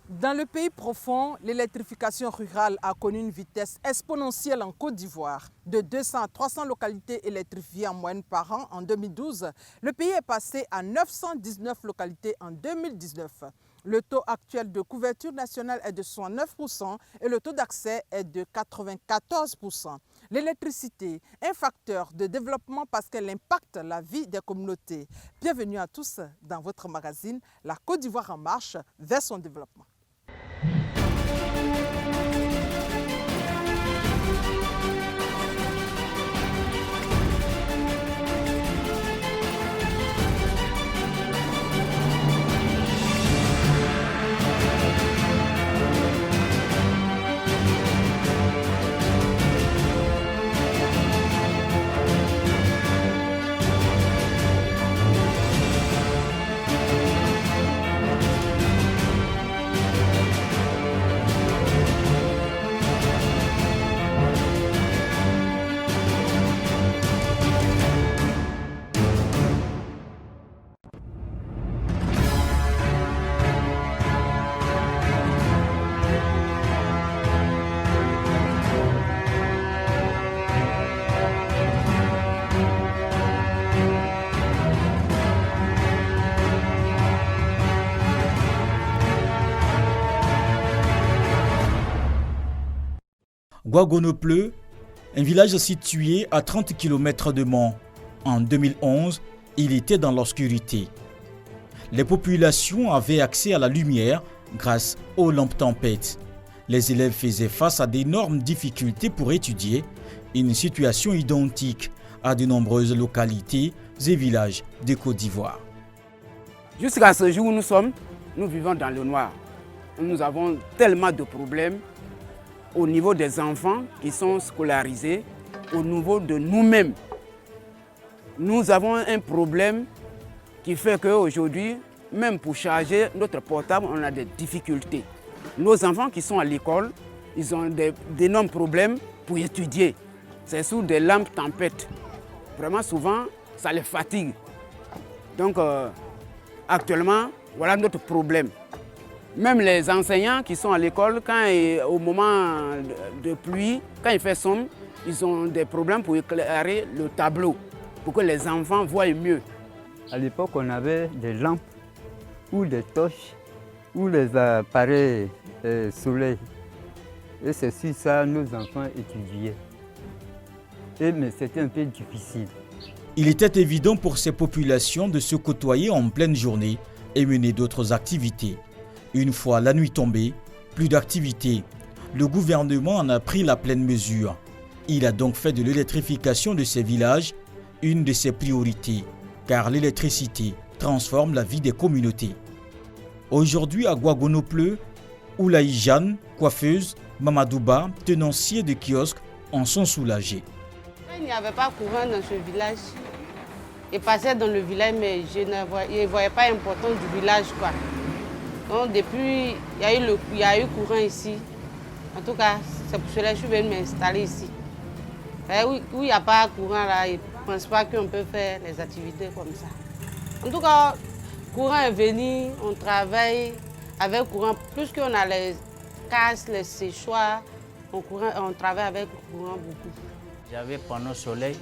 Dans le pays profond, l'électrification rurale a connu une vitesse exponentielle en Côte d'Ivoire. De 200 à 300 localités électrifiées en moyenne par an en 2012, le pays est passé à 919 localités en 2019. Le taux actuel de couverture nationale est de 69% et le taux d'accès est de 94%. L'électricité est un facteur de développement parce qu'elle impacte la vie des communautés. Bienvenue à tous dans votre magazine La Côte d'Ivoire en marche vers son développement. Gouagonopleu, un village situé à 30 km de Mons. En 2011, il était dans l'obscurité. Les populations avaient accès à la lumière grâce aux lampes tempêtes. Les élèves faisaient face à d'énormes difficultés pour étudier, une situation identique à de nombreuses localités et villages de Côte d'Ivoire. Jusqu'à ce jour où nous vivons dans le noir. Nous avons tellement de problèmes au niveau des enfants qui sont scolarisés, au niveau de nous-mêmes. Nous avons un problème qui fait qu'aujourd'hui, même pour charger notre portable, on a des difficultés. Nos enfants qui sont à l'école, ils ont d'énormes problèmes pour étudier. C'est sous des lampes tempêtes. Vraiment souvent, ça les fatigue. Donc actuellement, voilà notre problème. Même les enseignants qui sont à l'école, au moment de pluie, quand il fait sombre, ils ont des problèmes pour éclairer le tableau, pour que les enfants voient mieux. À l'époque, on avait des lampes ou des torches ou les appareils soleil. Et c'est sur ça que nos enfants étudiaient. Mais c'était un peu difficile. Il était évident pour ces populations de se côtoyer en pleine journée et mener d'autres activités. Une fois la nuit tombée, plus d'activité. Le gouvernement en a pris la pleine mesure. Il a donc fait de l'électrification de ces villages une de ses priorités, car l'électricité transforme la vie des communautés. Aujourd'hui à Gouagonopleu, Oulaï Jeanne, coiffeuse, Mamadouba, tenancier de kiosque, en sont soulagés. Il n'y avait pas courant dans ce village. Je passais dans le village, mais je ne voyais pas l'importance du village, quoi. Donc depuis, il y a eu courant ici. En tout cas, c'est pour cela que je suis venue m'installer ici. Où il n'y a pas de courant, là, je ne pense pas qu'on peut faire les activités comme ça. En tout cas, le courant est venu, on travaille avec courant. Plus qu'on a les casses, les séchoirs, on travaille avec le courant beaucoup. J'avais panneau soleil.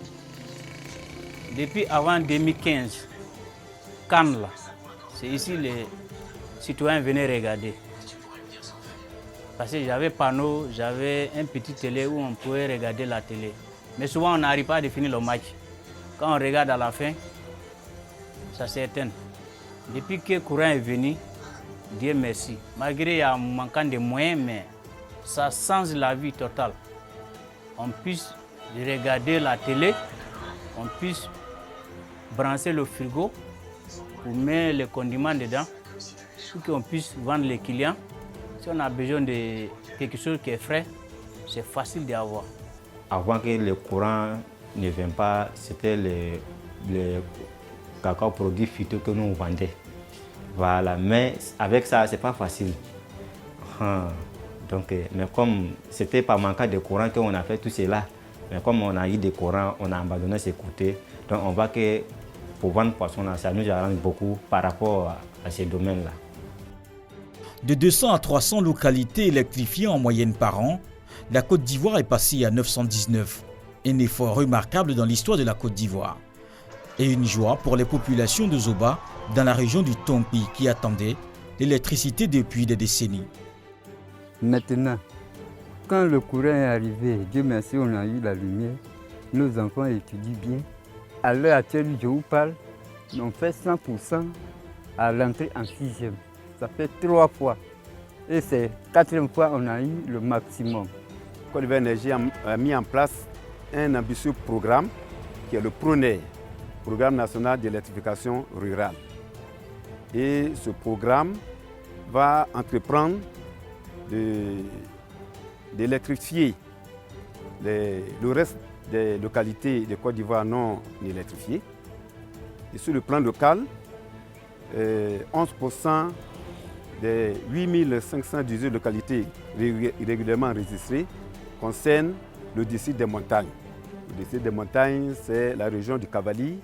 Depuis avant 2015, Cannes, là, c'est ici les citoyens venaient regarder. Parce que j'avais panneau, j'avais un petit télé où on pouvait regarder la télé. Mais souvent, on n'arrive pas à définir le match. Quand on regarde à la fin, ça s'éteint. Depuis que le courant est venu, Dieu merci. Malgré il y a un manquant de moyens, mais ça change la vie totale. On puisse regarder la télé, on puisse brancher le frigo pour mettre les condiments dedans, pour qu'on puisse vendre les clients. Si on a besoin de quelque chose qui est frais, c'est facile d'y avoir. Avant que le courant ne vienne pas, c'était les cacao produits phyto que nous vendions. Voilà, mais avec ça, c'est pas facile. Donc, mais comme c'était par manque de courant qu'on a fait tout cela, mais comme on a eu des courants, on a abandonné ces côtés. Donc on voit que pour vendre poisson, ça nous arrange beaucoup par rapport à ces domaines-là. De 200 à 300 localités électrifiées en moyenne par an, la Côte d'Ivoire est passée à 919. Un effort remarquable dans l'histoire de la Côte d'Ivoire. Et une joie pour les populations de Zoba dans la région du Tompi qui attendaient l'électricité depuis des décennies. Maintenant, quand le courant est arrivé, Dieu merci, on a eu la lumière. Nos enfants étudient bien. À l'heure actuelle, je vous parle, on fait 100% à l'entrée en 6e. Ça fait 3 fois. Et c'est 4e fois on a eu le maximum. Côte d'Ivoire Énergie a mis en place un ambitieux programme qui est le PRONER, Programme national d'électrification rurale. Et ce programme va entreprendre d'électrifier le reste des localités de Côte d'Ivoire non électrifiées. Et sur le plan local, 11% des 8518 localités régulièrement enregistrées concernent le district des montagnes. Le district des montagnes, c'est la région du Cavali,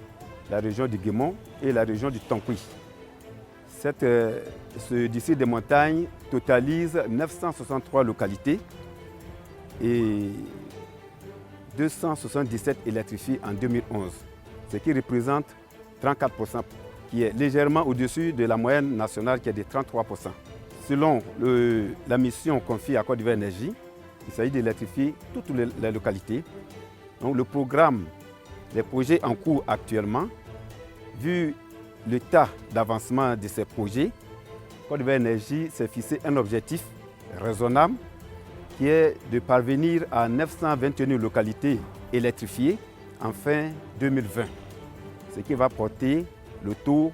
la région du Guémon et la région du Tonkouy. Ce district des montagnes totalise 963 localités et 277 électrifiées en 2011, ce qui représente 34%, qui est légèrement au-dessus de la moyenne nationale qui est de 33%. Selon la mission confiée à Côte d'Ivoire Énergie, il s'agit d'électrifier toutes les localités. Donc le programme, les projets en cours actuellement, vu l'état d'avancement de ces projets, Côte d'Ivoire Énergie s'est fixé un objectif raisonnable qui est de parvenir à 921 localités électrifiées en fin 2020, ce qui va porter le taux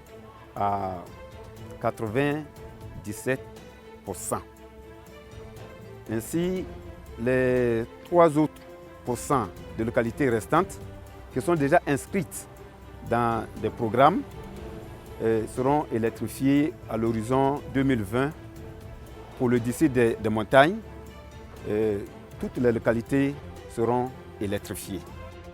à 97%. Ainsi, les 3 autres pourcents de localités restantes qui sont déjà inscrites dans des programmes seront électrifiées à l'horizon 2020 pour le district des montagnes. Toutes les localités seront électrifiées.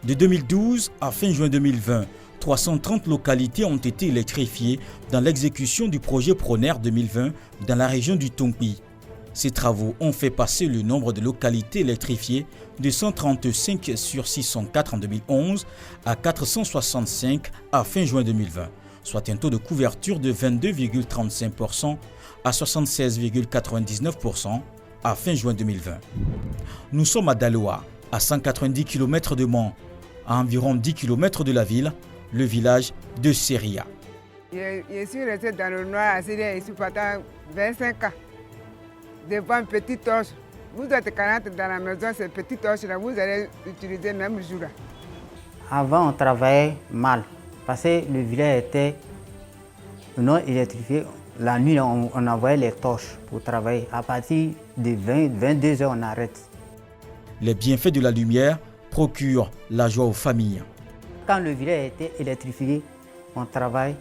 De 2012 à fin juin 2020, 330 localités ont été électrifiées dans l'exécution du projet PRONER 2020 dans la région du Tompi. Ces travaux ont fait passer le nombre de localités électrifiées de 135 sur 604 en 2011 à 465 à fin juin 2020, soit un taux de couverture de 22,35% à 76,99% à fin juin 2020. Nous sommes à Daloa, à 190 km de Mans, à environ 10 km de la ville, le village de Seria. Je suis resté dans le noir à Seria ici pendant 25 ans. Devant une petite torche. Vous êtes 40 dans la maison, cette petite torche-là, vous allez utiliser même le jour-là. Avant, on travaillait mal parce que le village était non électrifié. La nuit, on envoyait les torches pour travailler. À partir de 22 heures, on arrête. Les bienfaits de la lumière procurent la joie aux familles. Quand le village était électrifié, on travaille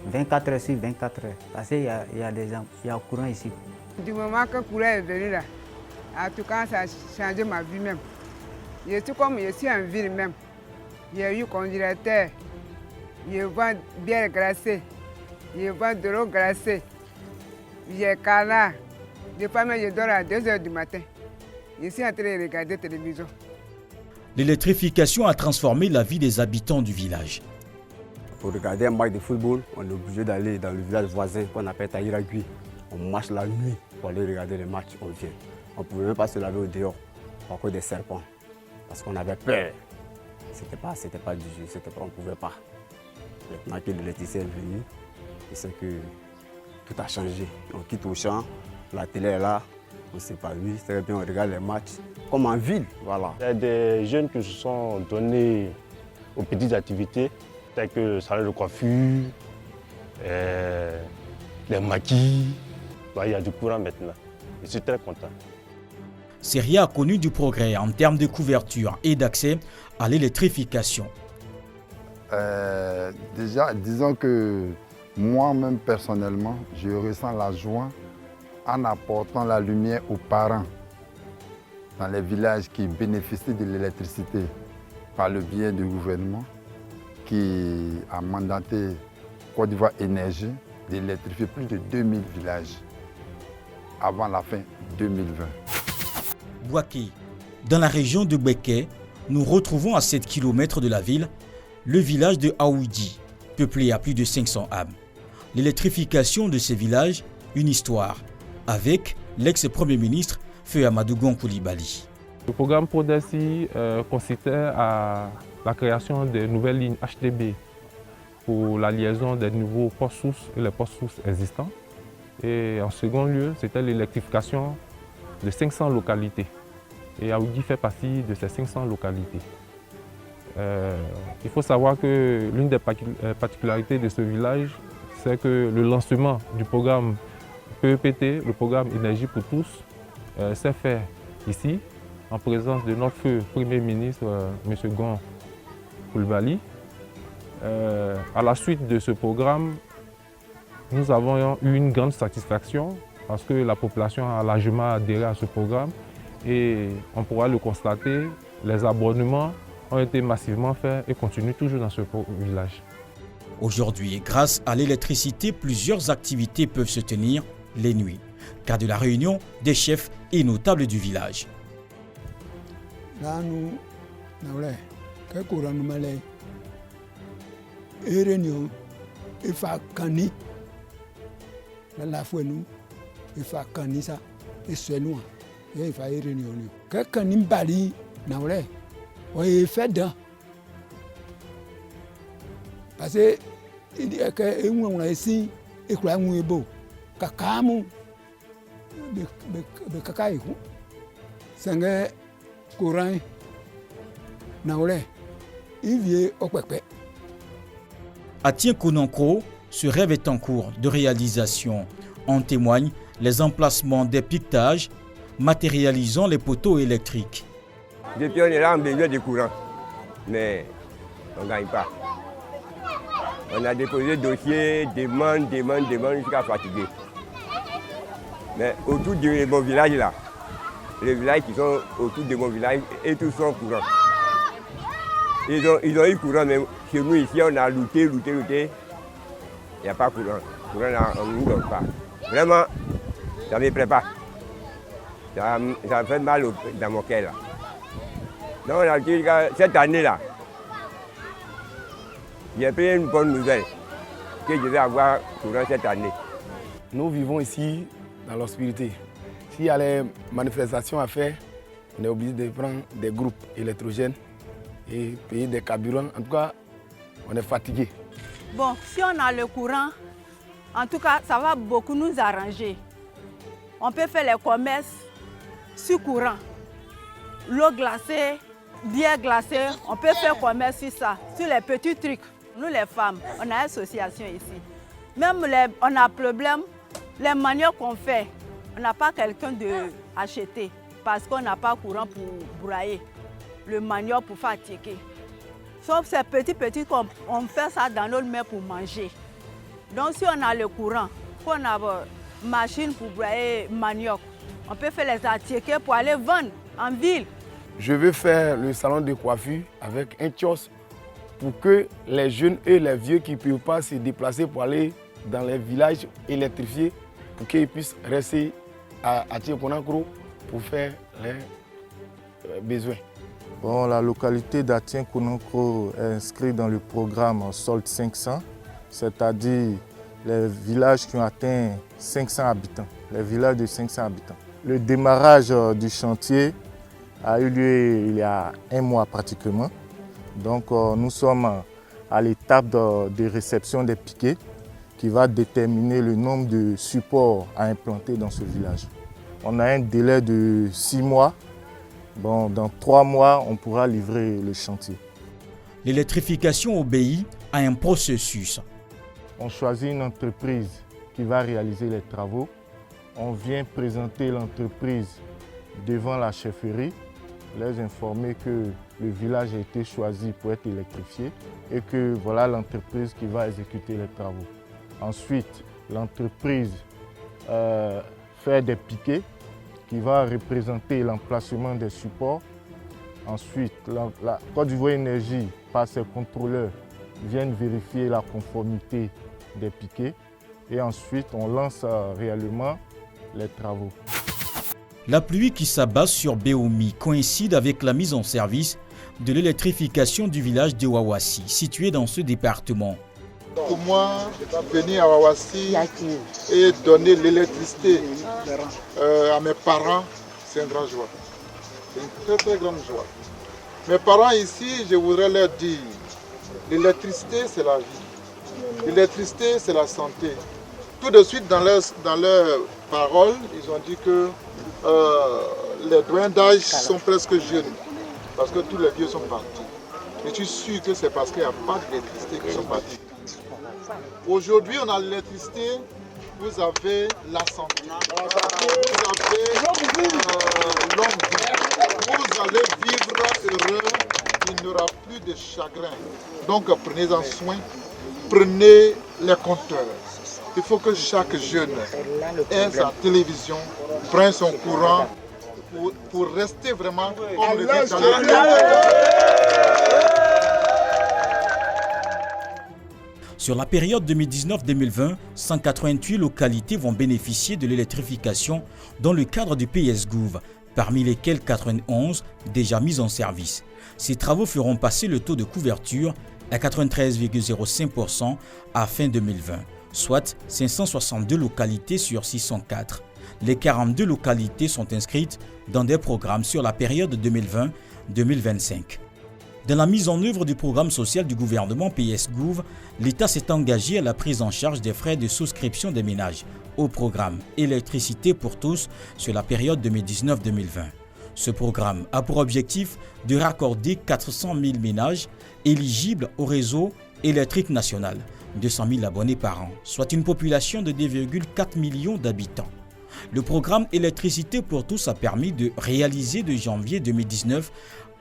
24 heures sur 24 heures. Parce qu'il y a le courant ici. Du moment que le courant est venu là, en tout cas, ça a changé ma vie même. Je suis comme je suis en ville même. J'ai eu congélateur, je vends bière glacée, je vends de l'eau glacée, j'ai canard. Des fois même je dors à 2 heures du matin. Je suis en train de regarder la télévision. L'électrification a transformé la vie des habitants du village. Pour regarder un match de football, on est obligé d'aller dans le village voisin qu'on appelle Taïragui. On marche la nuit pour aller regarder les matchs, on vient. On ne pouvait même pas se laver au dehors à cause des serpents, parce qu'on avait peur. C'était pas du jeu, on ne pouvait pas. Maintenant que l'électricité est venue, c'est que tout a changé. On quitte au champ, la télé est là, on s'épanouit, très bien, on regarde les matchs, comme en ville, voilà. Il y a des jeunes qui se sont donnés aux petites activités, telles que le salon de coiffure, les maquis. Il y a du courant maintenant. Je suis très content. Seria a connu du progrès en termes de couverture et d'accès à l'électrification. Déjà, disons que moi-même personnellement, je ressens la joie en apportant la lumière aux parents dans les villages qui bénéficient de l'électricité par le biais du gouvernement qui a mandaté Côte d'Ivoire Énergie d'électrifier plus de 2000 villages. avant la fin 2020. Bouaké. Dans la région de Béké, nous retrouvons à 7 km de la ville le village de Aoudi, peuplé à plus de 500 âmes. L'électrification de ces villages, une histoire, avec l'ex-premier ministre Feu Amadou Gon Coulibaly. Le programme PRODECI consistait à la création de nouvelles lignes HDB pour la liaison des nouveaux postes sources et les postes sources existants. Et en second lieu, c'était l'électrification de 500 localités. Et Aoudi fait partie de ces 500 localités. Il faut savoir que l'une des particularités de ce village, c'est que le lancement du programme PEPT, le programme Énergie pour tous, s'est fait ici, en présence de notre feu Premier ministre, M. Gon Coulibaly. À la suite de ce programme, nous avons eu une grande satisfaction parce que la population a largement adhéré à ce programme et on pourra le constater, les abonnements ont été massivement faits et continuent toujours dans ce village. Aujourd'hui, grâce à l'électricité, plusieurs activités peuvent se tenir les nuits, car de la réunion des chefs et notables du village. Là, nous avons réunion, il faut cani. La fois nous, il faut cani ça, et c'est nous. Il faut réunion. Que cani bali, nous avons fait d'un. Parce que il dit que on a ici et que on est beau. Kakamu, de kakaï, c'est un courant. Nous il vient au Québec. À Tien-Konankro, ce rêve est en cours de réalisation. En témoignent les emplacements des piquetages matérialisant les poteaux électriques. Depuis on est là, on a besoin de courant, mais on ne gagne pas. On a déposé dossier, demande jusqu'à fatiguer. Mais autour de mon village là, les villages qui sont autour de mon village, et tous sont courants. Ils ont eu courant, mais chez nous ici, on a lutté. Il n'y a pas de courant. Courant là, on ne nous donne pas. Vraiment, ça ne me plaît pas. Ça me fait mal dans mon cœur là. Donc on a dit que cette année-là, j'ai pris une bonne nouvelle, que je vais avoir courant cette année. Nous vivons ici dans l'obscurité. S'il y a les manifestations à faire, on est obligé de prendre des groupes électrogènes et payer des carburants. En tout cas, on est fatigué. Bon, si on a le courant, en tout cas, ça va beaucoup nous arranger. On peut faire les commerces sur courant. L'eau glacée, bière glacée, on peut faire commerce sur ça, sur les petits trucs. Nous les femmes, on a une association ici. Même on a problème, les maniocs qu'on fait, on n'a pas quelqu'un d'acheter parce qu'on n'a pas courant pour broyer le manioc pour faire ticker. Sauf ces petits qu'on fait ça dans notre main pour manger. Donc si on a le courant, qu'on a une machine pour broyer manioc, on peut faire les attiquer pour aller vendre en ville. Je veux faire le salon de coiffure avec un kiosque pour que les jeunes et les vieux qui ne peuvent pas se déplacer pour aller dans les villages électrifiés, pour qu'ils puissent rester à Tien-Konankro pour faire les besoins. Bon, la localité d'Atien-Konankro est inscrite dans le programme SOLT 500, c'est-à-dire les villages qui ont atteint 500 habitants, les villages de 500 habitants. Le démarrage du chantier a eu lieu il y a un mois pratiquement. Donc nous sommes à l'étape de réception des piquets qui va déterminer le nombre de supports à implanter dans ce village. On a un délai de 6 mois. Bon, dans 3 mois, on pourra livrer le chantier. L'électrification obéit à un processus. On choisit une entreprise qui va réaliser les travaux. On vient présenter l'entreprise devant la chefferie, les informer que le village a été choisi pour être électrifié et que voilà l'entreprise qui va exécuter les travaux. Ensuite, l'entreprise fait des piquets qui va représenter l'emplacement des supports. Ensuite, la Côte d'Ivoire Énergie, par ses contrôleurs, viennent vérifier la conformité des piquets. Et ensuite, on lance réellement les travaux. La pluie qui s'abat sur Béoumi coïncide avec la mise en service de l'électrification du village de Wawassi, situé dans ce département. Pour moi, venir à Wawassi et donner l'électricité à mes parents, c'est une grande joie. C'est une très grande joie. Mes parents ici, je voudrais leur dire, l'électricité c'est la vie. L'électricité c'est la santé. Tout de suite dans leurs paroles, ils ont dit que les doyens d'âge sont presque jeunes. Parce que tous les vieux sont partis. Mais je suis sûr que c'est parce qu'il n'y a pas d'électricité qu'ils sont partis. Aujourd'hui, on a l'électricité, vous avez la santé, vous avez longue vie. Vous allez vivre heureux, il n'y aura plus de chagrin. Donc prenez-en soin, prenez les compteurs. Il faut que chaque jeune ait sa télévision, prenne son courant pour rester vraiment comme le Sur la période 2019-2020, 188 localités vont bénéficier de l'électrification dans le cadre du PS-Gouv, parmi lesquelles 91 déjà mises en service. Ces travaux feront passer le taux de couverture à 93,05% à fin 2020, soit 562 localités sur 604. Les 42 localités sont inscrites dans des programmes sur la période 2020-2025. Dans la mise en œuvre du programme social du gouvernement PS-Gouv, l'État s'est engagé à la prise en charge des frais de souscription des ménages au programme Électricité pour tous sur la période 2019-2020. Ce programme a pour objectif de raccorder 400 000 ménages éligibles au réseau électrique national, 200 000 abonnés par an, soit une population de 2,4 millions d'habitants. Le programme Électricité pour tous a permis de réaliser de janvier 2019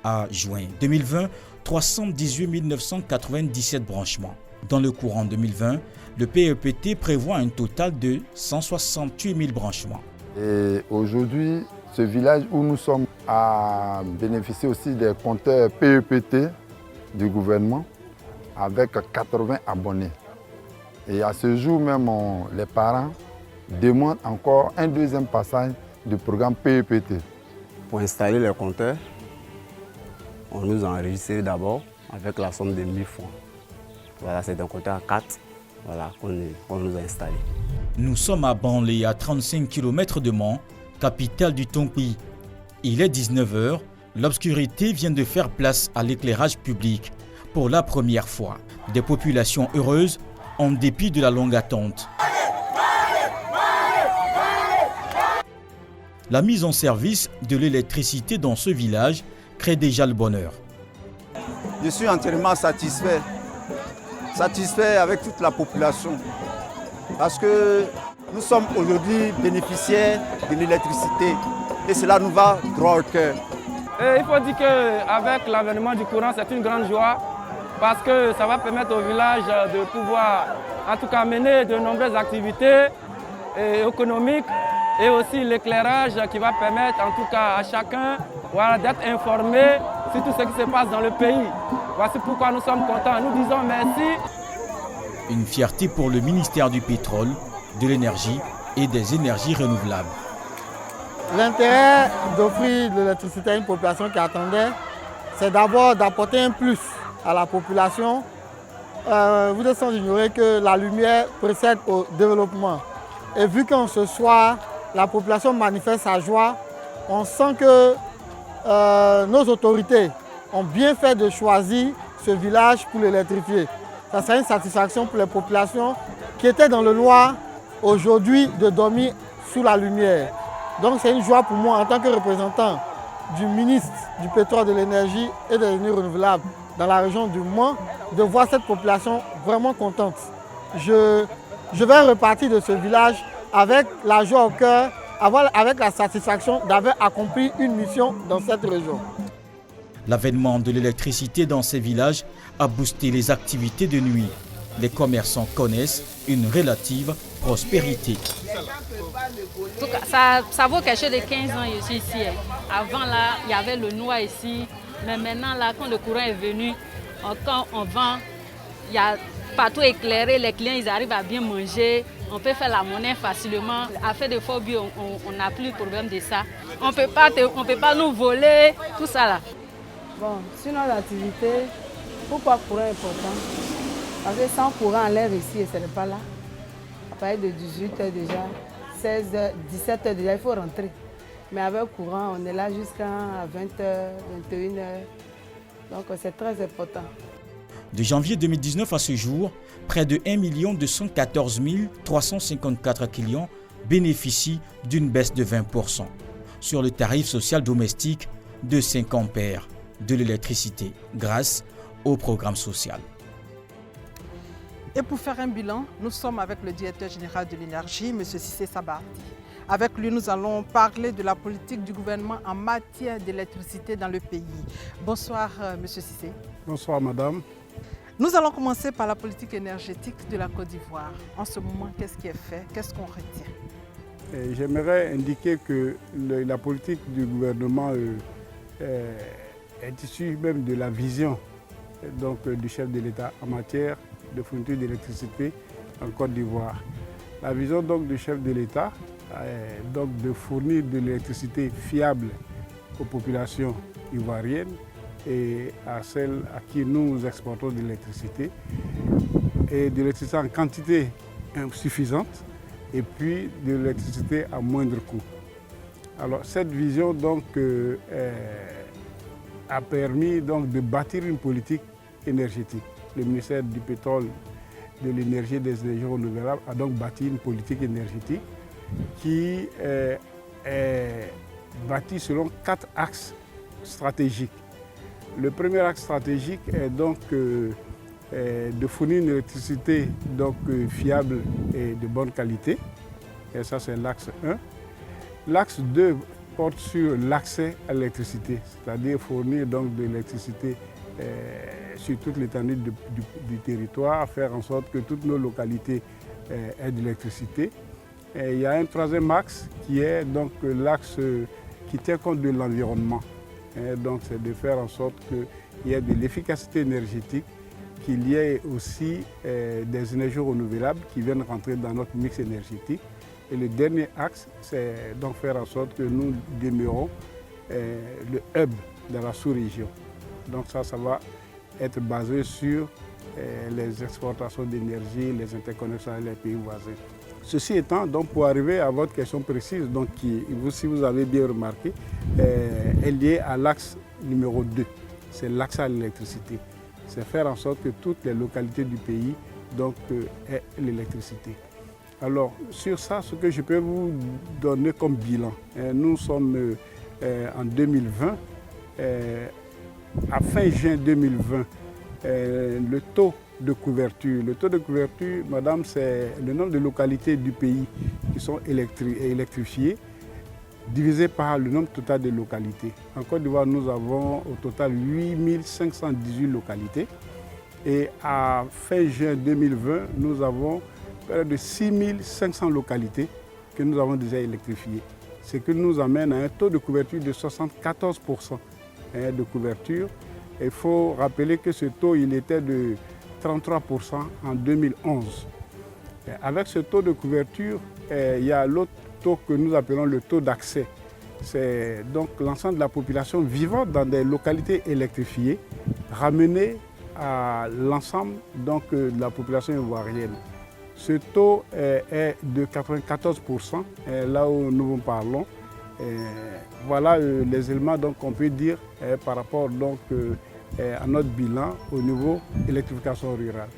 à juin 2020, 318 997 branchements. Dans le courant 2020, le PEPT prévoit un total de 168 000 branchements. Et aujourd'hui, ce village où nous sommes a bénéficié aussi des compteurs PEPT du gouvernement avec 80 abonnés. Et à ce jour même, les parents demandent encore un deuxième passage du programme PEPT. Pour installer les compteurs, on nous a enregistré d'abord avec la somme de 1000 francs. Voilà, c'est un compteur à 4 voilà, qu'on nous a installé. Nous sommes à Banlé, à 35 km de Mans, capitale du Tongpi. Il est 19h, l'obscurité vient de faire place à l'éclairage public. Pour la première fois, des populations heureuses en dépit de la longue attente. La mise en service de l'électricité dans ce village crée déjà le bonheur. Je suis entièrement satisfait avec toute la population parce que nous sommes aujourd'hui bénéficiaires de l'électricité et cela nous va droit au cœur. Il faut dire qu'avec l'avènement du courant, c'est une grande joie parce que ça va permettre au village de pouvoir en tout cas mener de nombreuses activités économiques et aussi l'éclairage qui va permettre en tout cas à chacun d'être informé sur tout ce qui se passe dans le pays. Voici pourquoi nous sommes contents. Nous disons merci. Une fierté pour le ministère du pétrole, de l'énergie et des énergies renouvelables. L'intérêt d'offrir de l'électricité à une population qui attendait, c'est d'abord d'apporter un plus à la population. Vous êtes sans ignorer que la lumière précède au développement. Et vu qu'en ce soir, la population manifeste sa joie, on sent que nos autorités ont bien fait de choisir ce village pour l'électrifier. Ça serait une satisfaction pour les populations qui étaient dans le Loir aujourd'hui de dormir sous la lumière. Donc c'est une joie pour moi en tant que représentant du ministre du pétrole, de l'énergie et des énergies renouvelables dans la région du Mans de voir cette population vraiment contente. Je vais repartir de ce village avec la joie au cœur, avec la satisfaction d'avoir accompli une mission dans cette région. L'avènement de l'électricité dans ces villages a boosté les activités de nuit. Les commerçants connaissent une relative prospérité. En tout cas, ça vaut quelque chose de 15 ans je suis ici. Avant là, il y avait le noir ici, mais maintenant là, quand le courant est venu, quand on vend, il y a partout éclairé, les clients ils arrivent à bien manger. On peut faire la monnaie facilement. À faire des faux billets, on n'a plus de problème de ça. On ne peut pas nous voler, tout ça là. Bon, sinon l'activité, pourquoi le courant est important? Parce que sans courant, l'air ici, et ce n'est pas là. À partir de 18h déjà, 16h, 17h déjà, il faut rentrer. Mais avec courant, on est là jusqu'à 20h, 21h. Donc c'est très important. De janvier 2019 à ce jour, près de 1 214 354 clients bénéficient d'une baisse de 20% sur le tarif social domestique de 5 ampères de l'électricité grâce au programme social. Et pour faire un bilan, nous sommes avec le directeur général de l'énergie, M. Cissé Sabati. Avec lui, nous allons parler de la politique du gouvernement en matière d'électricité dans le pays. Bonsoir, M. Cissé. Bonsoir, madame. Nous allons commencer par la politique énergétique de la Côte d'Ivoire. En ce moment, qu'est-ce qui est fait? Qu'est-ce qu'on retient? J'aimerais indiquer que la politique du gouvernement est issue même de la vision du chef de l'État en matière de fourniture d'électricité en Côte d'Ivoire. La vision du chef de l'État est de fournir de l'électricité fiable aux populations ivoiriennes et à celles à qui nous exportons de l'électricité, et de l'électricité en quantité suffisante et puis de l'électricité à moindre coût. Alors cette vision a permis de bâtir une politique énergétique. Le ministère du pétrole, de l'énergie et des énergies renouvelables a donc bâti une politique énergétique qui est bâtie selon 4 axes stratégiques. Le premier axe stratégique est de fournir une électricité fiable et de bonne qualité. Et ça, c'est l'axe 1. L'axe 2 porte sur l'accès à l'électricité, c'est-à-dire fournir de l'électricité sur toute l'étendue du territoire, faire en sorte que toutes nos localités aient de l'électricité. Il y a un troisième axe qui est l'axe qui tient compte de l'environnement. C'est de faire en sorte qu'il y ait de l'efficacité énergétique, qu'il y ait aussi des énergies renouvelables qui viennent rentrer dans notre mix énergétique. Et le dernier axe, c'est faire en sorte que nous demeurons le hub de la sous-région. Donc ça va être basé sur les exportations d'énergie, les interconnexions avec les pays voisins. Ceci étant, pour arriver à votre question précise, si vous avez bien remarqué, est liée à l'axe numéro 2, c'est l'accès à l'électricité. C'est faire en sorte que toutes les localités du pays aient l'électricité. Alors, sur ça, ce que je peux vous donner comme bilan, nous sommes en 2020, à fin juin 2020, le taux de couverture, madame, c'est le nombre de localités du pays qui sont électrifiées divisé par le nombre total de localités. En Côte d'Ivoire, nous avons au total 8518 localités et à fin juin 2020, nous avons près de 6500 localités que nous avons déjà électrifiées. Ce qui nous amène à un taux de couverture de 74% de couverture. Il faut rappeler que ce taux il était de 33% en 2011. Avec ce taux de couverture, il y a l'autre taux que nous appelons le taux d'accès. C'est donc l'ensemble de la population vivant dans des localités électrifiées ramené à l'ensemble de la population ivoirienne. Ce taux est de 94%, là où nous vous parlons. Voilà les éléments qu'on peut dire par rapport à notre bilan au niveau électrification rurale.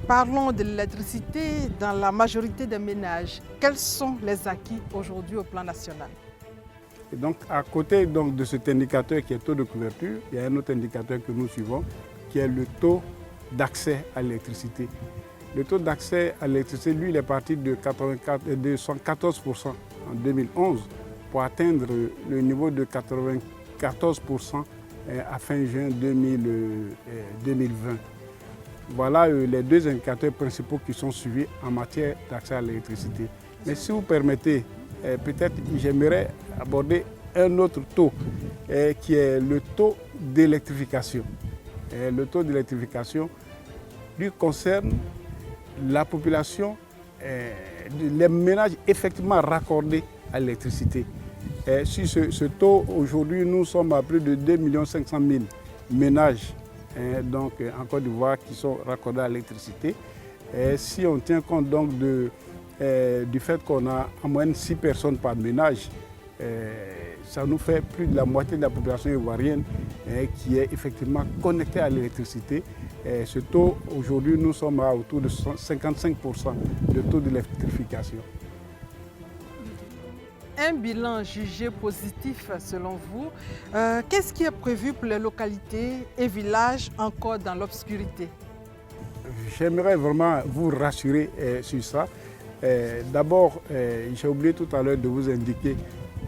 Parlons de l'électricité dans la majorité des ménages. Quels sont les acquis aujourd'hui au plan national? Et donc, à côté de cet indicateur qui est le taux de couverture, il y a un autre indicateur que nous suivons qui est le taux d'accès à l'électricité. Le taux d'accès à l'électricité, lui, il est parti de 114% en 2011 pour atteindre le niveau de 94% à fin juin 2020. Voilà les deux indicateurs principaux qui sont suivis en matière d'accès à l'électricité. Mais si vous permettez, peut-être j'aimerais aborder un autre taux qui est le taux d'électrification. Le taux d'électrification lui concerne la population les ménages effectivement raccordés à l'électricité. Sur ce taux, aujourd'hui, nous sommes à plus de 2 500 000 ménages donc, en Côte d'Ivoire qui sont raccordés à l'électricité. Si on tient compte donc du fait qu'on a en moyenne 6 personnes par ménage, ça nous fait plus de la moitié de la population ivoirienne qui est effectivement connectée à l'électricité. Ce taux, aujourd'hui, nous sommes à autour de 55% de taux d'électrification. Un bilan jugé positif selon vous, qu'est-ce qui est prévu pour les localités et villages encore dans l'obscurité? J'aimerais vraiment vous rassurer sur ça. D'abord, j'ai oublié tout à l'heure de vous indiquer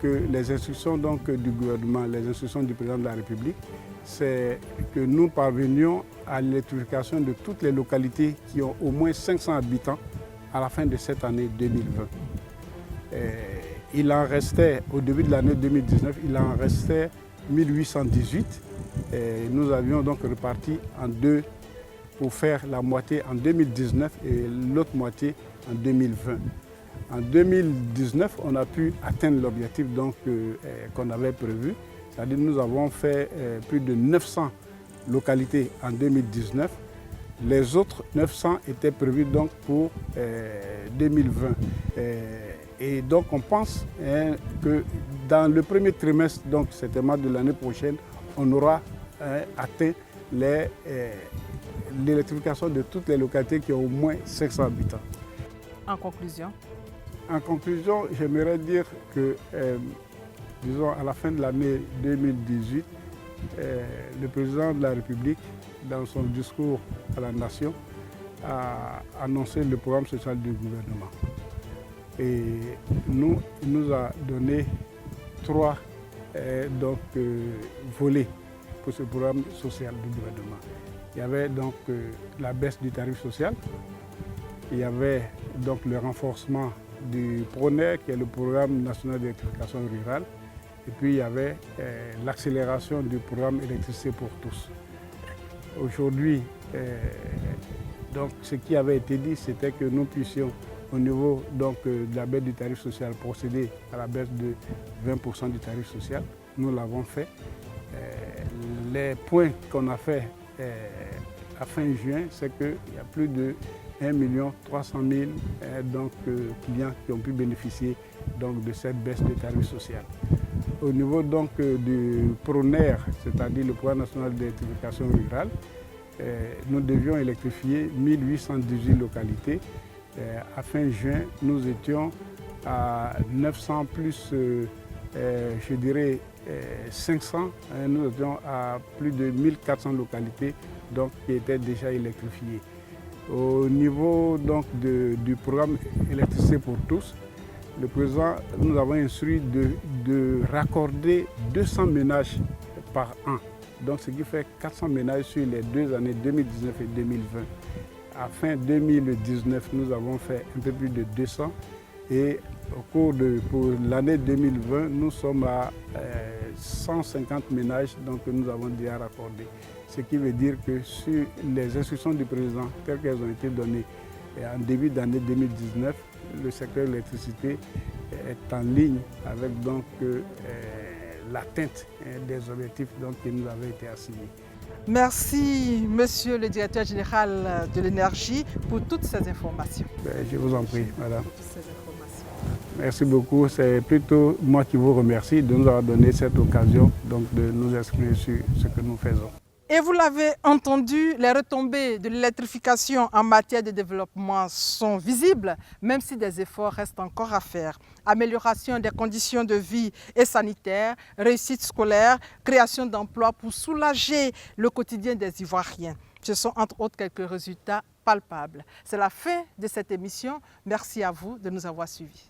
que les instructions donc, du gouvernement, les instructions du président de la République, c'est que nous parvenions à l'électrification de toutes les localités qui ont au moins 500 habitants à la fin de cette année 2020. Il en restait, au début de l'année 2019, il en restait 1818. Nous avions donc reparti en deux pour faire la moitié en 2019 et l'autre moitié en 2020. En 2019, on a pu atteindre l'objectif qu'on avait prévu. C'est-à-dire que nous avons fait plus de 900 localités en 2019. Les autres 900 étaient prévus donc pour 2020. Et donc on pense que dans le premier trimestre, donc certainement de l'année prochaine, on aura atteint l'électrification de toutes les localités qui ont au moins 500 habitants. En conclusion? En conclusion, j'aimerais dire que, disons, à la fin de l'année 2018, le président de la République, dans son discours à la nation, a annoncé le programme social du gouvernement. Et il nous a donné 3 volets pour ce programme social du gouvernement. Il y avait donc la baisse du tarif social, il y avait donc le renforcement du PRONER, qui est le programme national d'électrification rurale, et puis il y avait l'accélération du programme électricité pour tous. Aujourd'hui, donc, ce qui avait été dit, c'était que nous puissions, au niveau donc, de la baisse du tarif social, procéder à la baisse de 20% du tarif social. Nous l'avons fait. Les points qu'on a fait à fin juin, c'est qu'il y a plus de 1 300 000 clients qui ont pu bénéficier donc, de cette baisse de tarif social. Au niveau donc, du PRONER, c'est-à-dire le Programme national d'électrification rurale, nous devions électrifier 1818 localités. À fin juin, nous étions à 900 plus, je dirais, 500. Nous étions à plus de 1400 localités donc, qui étaient déjà électrifiées. Au niveau donc, du programme Électricité pour tous, le président, nous avons instruit de raccorder 200 ménages par an. Donc, ce qui fait 400 ménages sur les 2 années 2019 et 2020. À fin 2019, nous avons fait un peu plus de 200 et pour l'année 2020, nous sommes à 150 ménages donc, que nous avons déjà raccordés. Ce qui veut dire que sur les instructions du président, telles qu'elles ont été données en début d'année 2019, le secteur de l'électricité est en ligne avec donc, l'atteinte des objectifs donc, qui nous avaient été assignés. Merci, Monsieur le Directeur général de l'énergie, pour toutes ces informations. Je vous en prie, madame. Merci beaucoup. C'est plutôt moi qui vous remercie de nous avoir donné cette occasion donc, de nous exprimer sur ce que nous faisons. Et vous l'avez entendu, les retombées de l'électrification en matière de développement sont visibles, même si des efforts restent encore à faire. Amélioration des conditions de vie et sanitaires, réussite scolaire, création d'emplois pour soulager le quotidien des Ivoiriens. Ce sont entre autres quelques résultats palpables. C'est la fin de cette émission. Merci à vous de nous avoir suivis.